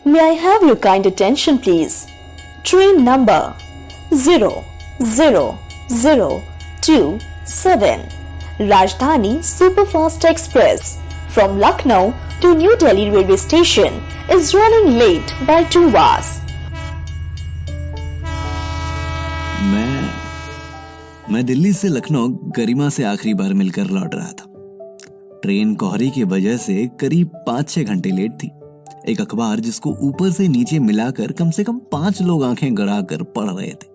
May I have your kind attention, please? Train number 00027, Rajdhani Superfast Express from Lucknow to New Delhi railway station is running late by 2 hours. मैं दिल्ली से लखनऊ गरिमा से आखिरी बार मिलकर लौट रहा था। ट्रेन कोहरे की वजह से करीब 5-6 घंटे लेट थी। एक अखबार जिसको ऊपर से नीचे मिलाकर कम से कम 5 लोग आंखें गड़ा कर पढ़ रहे थे।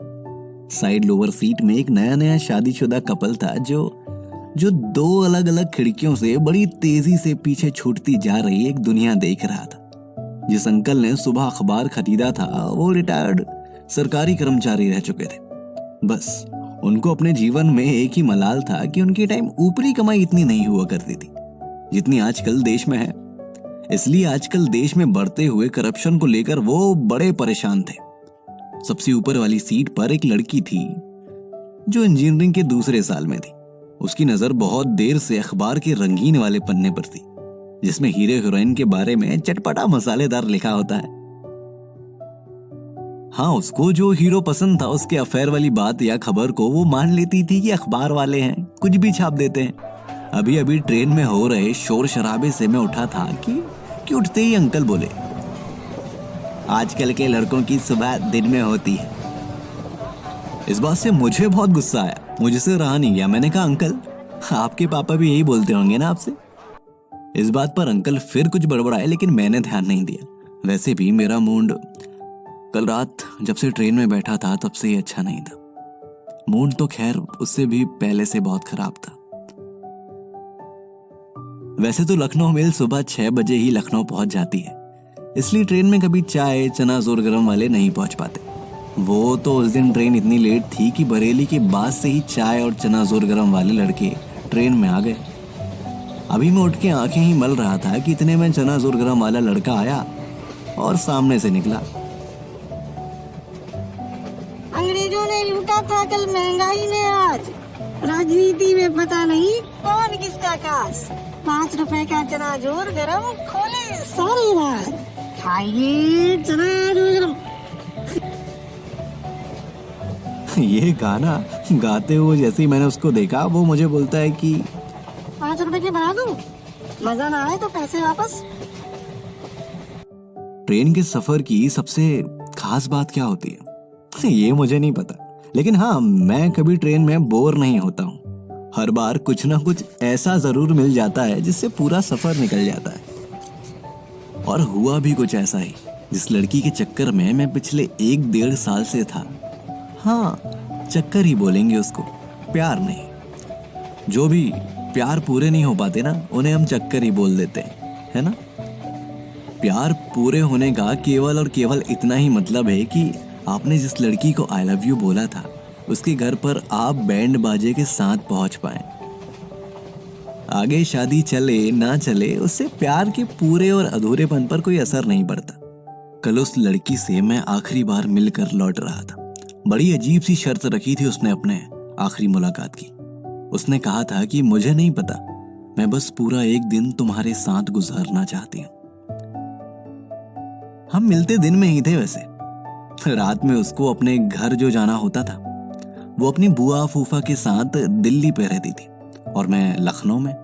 साइड लोअर सीट में एक नया शादीशुदा कपल था जो 2 अलग अलग खिड़कियों से बड़ी तेजी से पीछे छूटती जा रही एक दुनिया देख रहा था। जिस अंकल ने सुबह अखबार खरीदा था वो रिटायर्ड सरकारी कर्मचारी रह चुके थे। बस उनको अपने जीवन में एक ही मलाल था कि उनके टाइम ऊपरी कमाई इतनी नहीं हुआ करती थी जितनी आजकल देश में है। इसलिए आजकल देश में बढ़ते हुए करप्शन को लेकर वो बड़े परेशान थे। सबसे ऊपर वाली सीट पर एक लड़की थी जो इंजीनियरिंग के दूसरे साल में थी। उसकी नजर बहुत देर से अखबार के रंगीन वाले पन्ने पर थी जिसमें हीरो हीरोइन के बारे में चटपटा मसालेदार लिखा होता है। हाँ, उसको जो हीरो पसंद था उसके अफेयर वाली बात या खबर को वो मान लेती थी कि अखबार वाले हैं, कुछ भी छाप देते हैं। अभी अभी ट्रेन में हो रहे शोर शराबे से मैं उठा था कि उठते ही अंकल बोले, आजकल के लड़कों की सुबह दिन में होती है। इस बात से मुझे बहुत गुस्सा आया, मुझसे रहा नहीं गया। मैंने कहा, अंकल आपके पापा भी यही बोलते होंगे ना आपसे। इस बात पर अंकल फिर कुछ बड़बड़ाए लेकिन मैंने ध्यान नहीं दिया। वैसे भी मेरा मूड कल रात जब से ट्रेन में बैठा था तब से ही अच्छा नहीं था। मूड तो खैर उससे भी पहले से बहुत खराब था। वैसे तो लखनऊ मेल सुबह 6 बजे ही लखनऊ पहुंच जाती है, इसलिए ट्रेन में कभी चाय चना जोर गरम वाले नहीं पहुंच पाते। वो तो उस दिन ट्रेन इतनी लेट थी कि बरेली के बाद से ही चाय और चना जोर गरम वाले लड़के ट्रेन में आ गए। अभी मैं उठ के आंखें ही मल रहा था कि इतने में चना जोर गरम वाला लड़का आया और सामने से निकला। अंग्रेजों ने लूटा था कल महंगाई में, आज राजनीति में पता नहीं कौन किसका खास। 5 रुपए का चना जोर गरम खोले सारी रात, खाइए चना जोर गरम। ये गाना गाते हुए जैसे ही मैंने उसको देखा वो मुझे बोलता है कि 5 रुपए के बढ़ा दूं, मजा ना आए तो पैसे वापस। ट्रेन के सफर की सबसे खास बात क्या होती है ये मुझे नहीं पता, लेकिन हाँ, मैं कभी ट्रेन में बोर नहीं होता हूँ। हर बार कुछ ना कुछ ऐसा जरूर मिल जाता है जिससे पूरा सफर निकल जाता है। और हुआ भी कुछ ऐसा ही जिस लड़की के चक्कर में मैं पिछले 1-1.5 साल से था। हाँ, चक्कर ही बोलेंगे उसको, प्यार नहीं। जो भी प्यार पूरे नहीं हो पाते ना उन्हें हम चक्कर ही बोल देते हैं, है ना। प्यार पूरे होने का केवल और केवल इतना ही मतलब है कि आपने जिस लड़की को आई लव यू बोला था उसके घर पर आप बैंड बाजे के साथ पहुंच पाए। आगे शादी चले ना चले उससे प्यार के पूरे और अधूरेपन पर कोई असर नहीं पड़ता। कल उस लड़की से मैं आखिरी बार मिलकर लौट रहा था। बड़ी अजीब सी शर्त रखी थी उसने अपने आखिरी मुलाकात की। उसने कहा था कि मुझे नहीं पता, मैं बस पूरा एक दिन तुम्हारे साथ गुजारना चाहती हूँ। हम मिलते दिन में ही थे। वैसे रात में उसको अपने घर जो जाना होता था वो अपनी बुआ फूफा के साथ दिल्ली पे रहती थी और मैं लखनऊ में।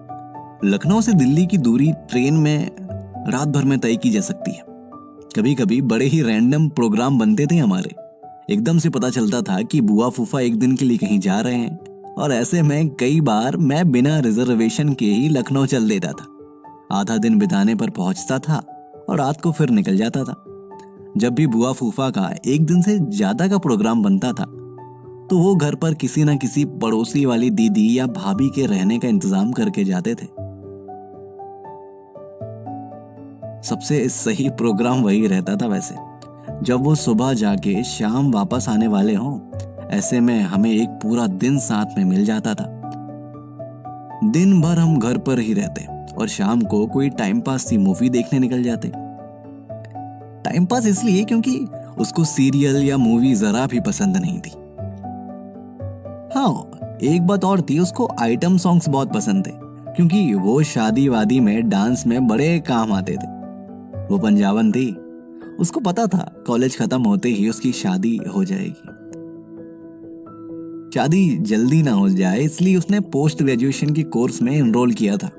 लखनऊ से दिल्ली की दूरी ट्रेन में रात भर में तय की जा सकती है। कभी कभी बड़े ही रैंडम प्रोग्राम बनते थे हमारे। एकदम से पता चलता था कि बुआ फूफा एक दिन के लिए कहीं जा रहे हैं और ऐसे में कई बार मैं बिना रिजर्वेशन के ही लखनऊ चल देता था। आधा दिन बिताने पर पहुंचता था और रात को फिर निकल जाता था। जब भी बुआ फूफा का एक दिन से ज्यादा का प्रोग्राम बनता था तो वो घर पर किसी ना किसी पड़ोसी वाली दीदी या भाभी के रहने का इंतजाम करके जाते थे। सबसे सही प्रोग्राम वही रहता था वैसे, जब वो सुबह जाके शाम वापस आने वाले हों। ऐसे में हमें एक पूरा दिन साथ में मिल जाता था। दिन भर हम घर पर ही रहते और शाम को कोई टाइम पास सी मूवी देखने निकल जाते। टाइम पास इसलिए क्योंकि उसको सीरियल या मूवी जरा भी पसंद नहीं थी। हाँ, एक बात और थी, उसको आइटम सॉन्ग्स बहुत पसंद थे क्योंकि वो शादी वादी में डांस में बड़े काम आते थे। वो पंजाबन थी उसको पता था कॉलेज खत्म होते ही उसकी शादी हो जाएगी। शादी जल्दी ना हो जाए इसलिए उसने पोस्ट ग्रेजुएशन की कोर्स में एनरोल किया था।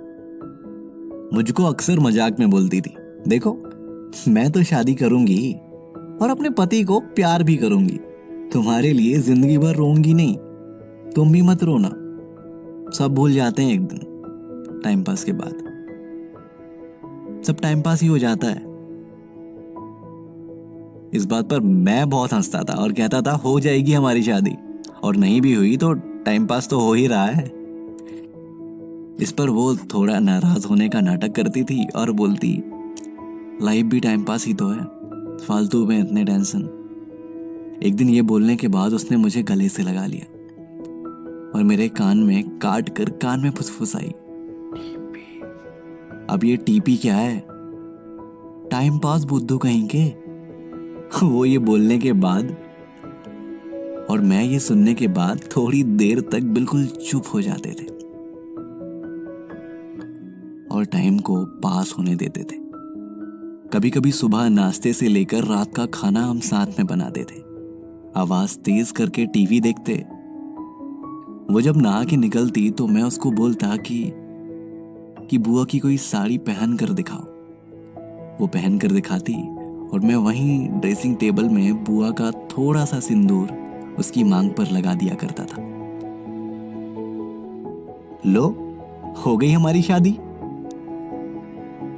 मुझको अक्सर मजाक में बोलती थी, देखो मैं तो शादी करूंगी और अपने पति को प्यार भी करूंगी, तुम्हारे लिए जिंदगी भर रोऊंगी नहीं, तुम भी मत रोना, सब भूल जाते हैं एक दिन, टाइम पास के बाद सब टाइम पास ही हो जाता है। इस बात पर मैं बहुत हंसता था और कहता था हो जाएगी हमारी शादी, और नहीं भी हुई तो टाइम पास तो हो ही रहा है। इस पर वो थोड़ा नाराज होने का नाटक करती थी और बोलती, लाइफ भी टाइम पास ही तो है, फालतू में इतने टेंशन। एक दिन ये बोलने के बाद उसने मुझे गले से लगा लिया और मेरे कान में काट कर कान में फुसफुसाई, अब ये टीपी क्या है, टाइम पास बुद्धू कहीं के। वो ये बोलने के बाद और मैं ये सुनने के बाद थोड़ी देर तक बिल्कुल चुप हो जाते थे और टाइम को पास होने देते थे। कभी कभी सुबह नाश्ते से लेकर रात का खाना हम साथ में बनाते थे, आवाज तेज करके टीवी देखते। वो जब नहा के निकलती तो मैं उसको बोलता कि बुआ की कोई साड़ी पहन कर दिखाओ। वो पहन कर दिखाती और मैं वहीं ड्रेसिंग टेबल में बुआ का थोड़ा सा सिंदूर उसकी मांग पर लगा दिया करता था। लो, हो गई हमारी शादी।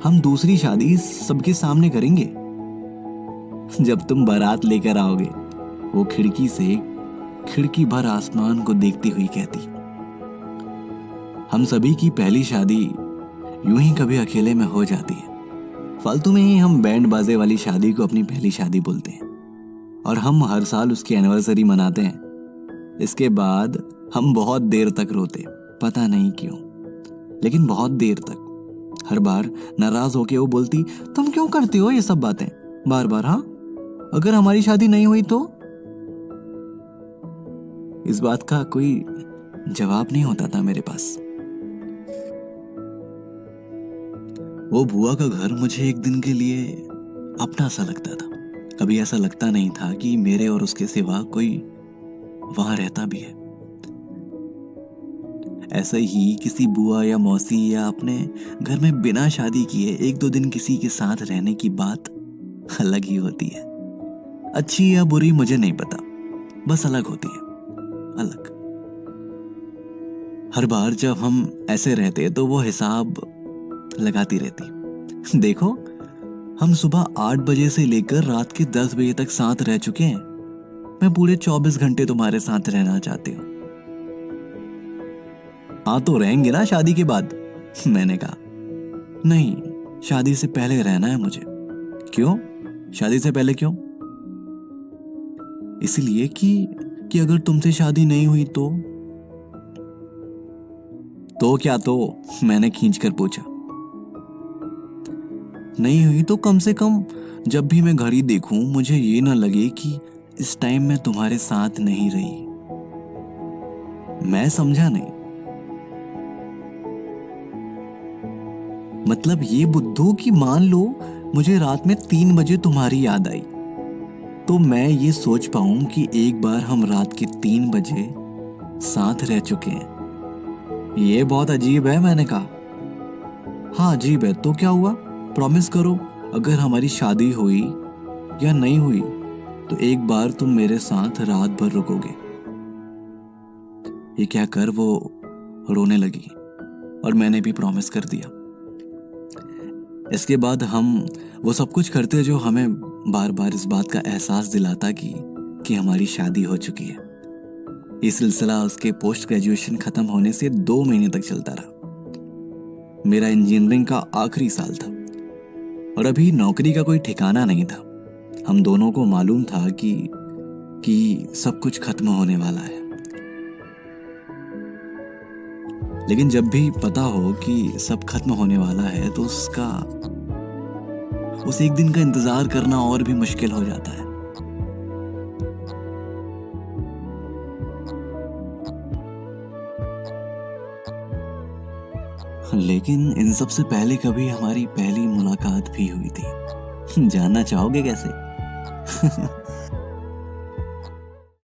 हम दूसरी शादी सबके सामने करेंगे जब तुम बारात लेकर आओगे। वो खिड़की से खिड़की भर आसमान को देखती हुई कहती, हम सभी की पहली शादी यूं ही कभी अकेले में हो जाती है। फालतू में ही हम बैंड बाजे वाली शादी को अपनी पहली शादी बोलते हैं और हम हर साल उसकी एनिवर्सरी मनाते हैं। इसके बाद हम बहुत देर तक रोते, पता नहीं क्यों, लेकिन बहुत देर तक। हर बार नाराज होके वो बोलती, तुम क्यों करती हो ये सब बातें बार बार? हाँ, अगर हमारी शादी नहीं हुई तो? इस बात का कोई जवाब नहीं होता था मेरे पास। वो बुआ का घर मुझे एक दिन के लिए अपना सा लगता था। कभी ऐसा लगता नहीं था कि मेरे और उसके सिवा कोई वहां रहता भी है। ऐसे ही किसी बुआ या मौसी या अपने घर में बिना शादी किए एक दो दिन किसी के साथ रहने की बात अलग ही होती है। अच्छी या बुरी मुझे नहीं पता, बस अलग होती है, अलग। हर बार जब हम ऐसे रहते तो वो हिसाब लगाती रहती, देखो हम सुबह 8 बजे से लेकर रात के 10 बजे तक साथ रह चुके हैं, मैं पूरे 24 घंटे तुम्हारे साथ रहना चाहती हूँ। हाँ तो रहेंगे ना शादी के बाद? मैंने कहा नहीं, शादी से पहले रहना है मुझे। क्यों? शादी से पहले क्यों? इसलिए कि अगर तुमसे शादी नहीं हुई तो क्या? तो मैंने खींचकर पूछा। नहीं हुई तो कम से कम जब भी मैं घड़ी देखूं मुझे ये ना लगे कि इस टाइम मैं तुम्हारे साथ नहीं रही। मैं समझा नहीं। मतलब ये बुद्धू कि मान लो मुझे रात में 3 बजे तुम्हारी याद आई तो मैं ये सोच पाऊं कि एक बार हम रात के 3 बजे साथ रह चुके हैं। ये बहुत अजीब है, मैंने कहा। हाँ अजीब है तो क्या हुआ? प्रॉमिस करो अगर हमारी शादी हुई या नहीं हुई तो एक बार तुम मेरे साथ रात भर रुकोगे। ये क्या कर वो रोने लगी और मैंने भी प्रॉमिस कर दिया। इसके बाद हम वो सब कुछ करते जो हमें बार बार इस बात का एहसास दिलाता कि हमारी शादी हो चुकी है। ये सिलसिला उसके पोस्ट ग्रेजुएशन खत्म होने से 2 महीने तक चलता रहा। मेरा इंजीनियरिंग का आखिरी साल था और अभी नौकरी का कोई ठिकाना नहीं था। हम दोनों को मालूम था कि सब कुछ खत्म होने वाला है। लेकिन जब भी पता हो कि सब खत्म होने वाला है तो उस एक दिन का इंतजार करना और भी मुश्किल हो जाता है। लेकिन इन सब से पहले कभी हमारी पहली मुलाकात भी हुई थी। जानना चाहोगे कैसे?